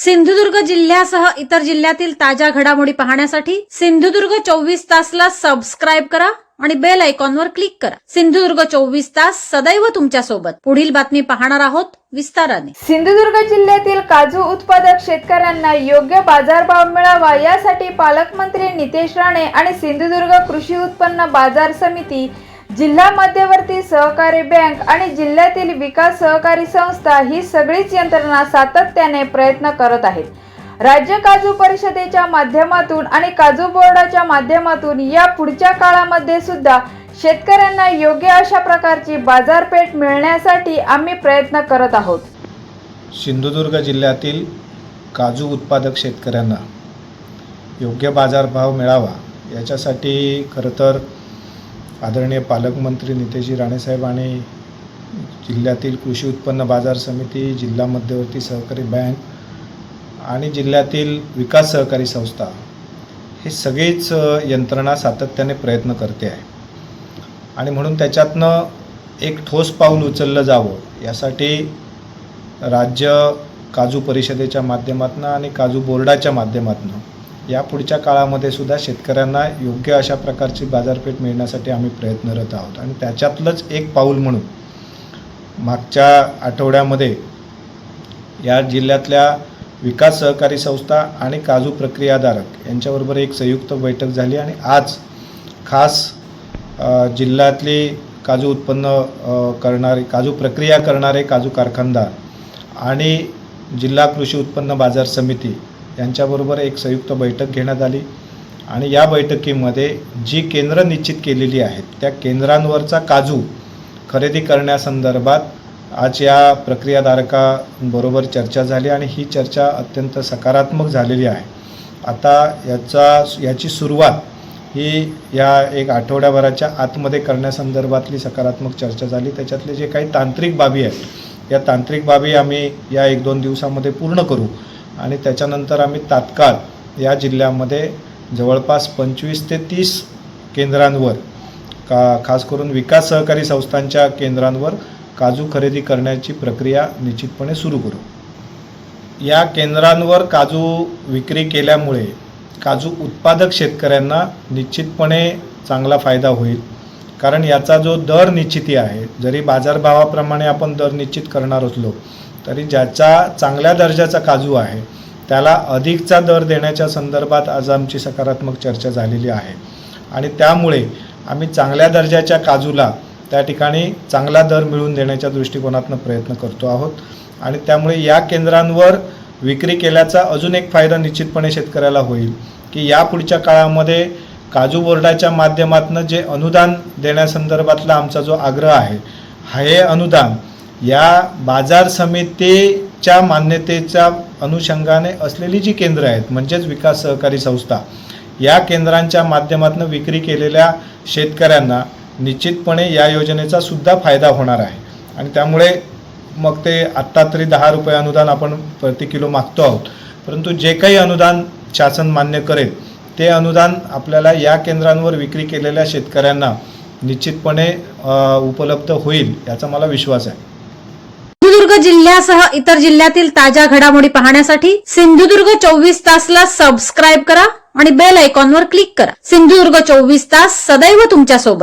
सिंधुदुर्ग जिल्ह्यासह इतर जिल्ह्यातील ताज्या घडामोडी पाहण्यासाठी सिंधुदुर्ग 24 तासला सबस्क्राइब करा आणि बेल आयकॉनवर क्लिक करा। सिंधुदुर्ग 24 तास सदैव तुमच्या सोबत। पुढील बातमी पाहणार आहोत विस्ताराने। सिंधुदुर्ग जिल्ह्यातील काजू उत्पादक शेतकऱ्यांना योग्य बाजारभाव मिळावा यासाठी पालकमंत्री नितेश राणे आणि सिंधुदुर्ग कृषी उत्पन्न बाजार समिती, जिल्हा मध्यवर्ती सहकारी बँक आणि जिल्ह्यातील विकास सहकारी संस्था ही सगळीच यंत्रणा सातत्याने प्रयत्न करत आहेत। राज्य काजू परिषदेच्या माध्यमातून आणि काजू बोर्डाच्या माध्यमातून या पुढच्या काळामध्ये सुद्धा शेतकऱ्यांना योग्य अशा प्रकारची बाजारपेठ मिळण्यासाठी आम्ही प्रयत्न करत आहोत। सिंधुदुर्ग जिल्ह्यातील काजू उत्पादक शेतकऱ्यांना योग्य बाजारभाव मिळावा याच्यासाठी खरं तर आदरणीय पालकमंत्री नितेशजी राणेसाहेब आणि जिल्ह्यातील कृषी उत्पन्न बाजार समिती, जिल्हा मध्यवर्ती सहकारी बँक आणि जिल्ह्यातील विकास सहकारी संस्था हे सगळीच यंत्रणा सातत्याने प्रयत्न करते आहे आणि म्हणून त्याच्यातनं एक ठोस पाऊल उचललं जावं यासाठी राज्य काजू परिषदेच्या माध्यमातून आणि काजू बोर्डाच्या माध्यमातून या पुढच्या काळामध्ये सुद्धा शेतकऱ्यांना योग्य अशा प्रकारची बाजारपेठ मिळण्यासाठी आम्ही प्रयत्नरत आहोत। आणि त्याच्यातलंच एक पाऊल म्हणून मागच्या आठवड्यामध्ये या जिल्ह्यातल्या विकास सहकारी संस्था आणि काजू प्रक्रियाधारक यांच्याबरोबर एक संयुक्त बैठक झाली आणि आज खास जिल्ह्यातली काजू उत्पन्न करणारे, काजू प्रक्रिया करणारे काजू कारखानदार आणि जिल्हा कृषी उत्पन्न बाजार समिती यांच्याबरोबर एक संयुक्त बैठक घेण्यात आली आणि या बैठकीमध्ये जी केंद्र निश्चित केलेली आहेत त्या केंद्रांवरचा काजू खरेदी करण्यासंदर्भात आज या प्रक्रियाधारकांबरोबर चर्चा झाली आणि ही चर्चा अत्यंत सकारात्मक झालेली आहे। आता याची सुरुवात ही या एक आठवड्याभराच्या आतमध्ये करण्यासंदर्भातली सकारात्मक चर्चा झाली। त्याच्यातले जे काही तांत्रिक बाबी आहेत या तांत्रिक बाबी आम्ही या 1-2 दिवसामध्ये पूर्ण करू आणि त्याच्यानंतर आम्ही तात्काळ या जिल्ह्यामध्ये जवळपास 25 ते 30 केंद्रांवर खास करून विकास सहकारी संस्थांच्या केंद्रांवर काजू खरेदी करण्याची प्रक्रिया निश्चितपणे सुरू करू। या केंद्रांवर काजू विक्री केल्यामुळे काजू उत्पादक शेतकऱ्यांना निश्चितपणे चांगला फायदा होईल, कारण याचा जो दर निश्चिती आहे, जरी बाजारभावाप्रमाणे आपण दर निश्चित करणार असलो तरी ज्याचा चांगल्या दर्जाचा काजू आहे त्याला अधिकचा दर देण्याच्या संदर्भात आज आमची सकारात्मक चर्चा झालेली आहे आणि त्यामुळे आम्ही चांगल्या दर्जाच्या काजूला त्या ठिकाणी चांगला दर मिळवून देण्याच्या दृष्टिकोनातून प्रयत्न करतो आहोत आणि त्यामुळे या केंद्रांवर विक्री केल्याचा अजून एक फायदा निश्चितपणे शेतकऱ्याला होईल की या पुढच्या काळामध्ये काजू बोर्डाच्या माध्यमातून जे अनुदान देण्यासंदर्भातला आमचा जो आग्रह आहे, हे अनुदान या बाजार समितीच्या मान्यतेच्या अनुषंगाने असलेली जी केंद्र आहेत म्हणजेच विकास सहकारी संस्था, या केंद्रांच्या माध्यमातून विक्री केलेल्या शेतकऱ्यांना निश्चितपणे या योजनेचा सुद्धा फायदा होणार आहे आणि त्यामुळे मग ते आत्ता तरी 10 रुपये अनुदान आपण प्रति किलो मागतो आहोत, परंतु जे काही अनुदान शासन मान्य करेल ते अनुदान आपल्याला या केंद्रांवर विक्री केलेल्या शेतकऱ्यांना निश्चितपणे उपलब्ध होईल याचा मला विश्वास आहे। सिंधुदुर्ग जिल्ह्यासह इतर जिल्ह्यातील ताज्या घडामोडी पाहण्यासाठी सिंधुदुर्ग 24 तासला सबस्क्राइब करा आणि बेल आयकॉनवर क्लिक करा। सिंधुदुर्ग 24 तास सदैव तुमच्या सोबत।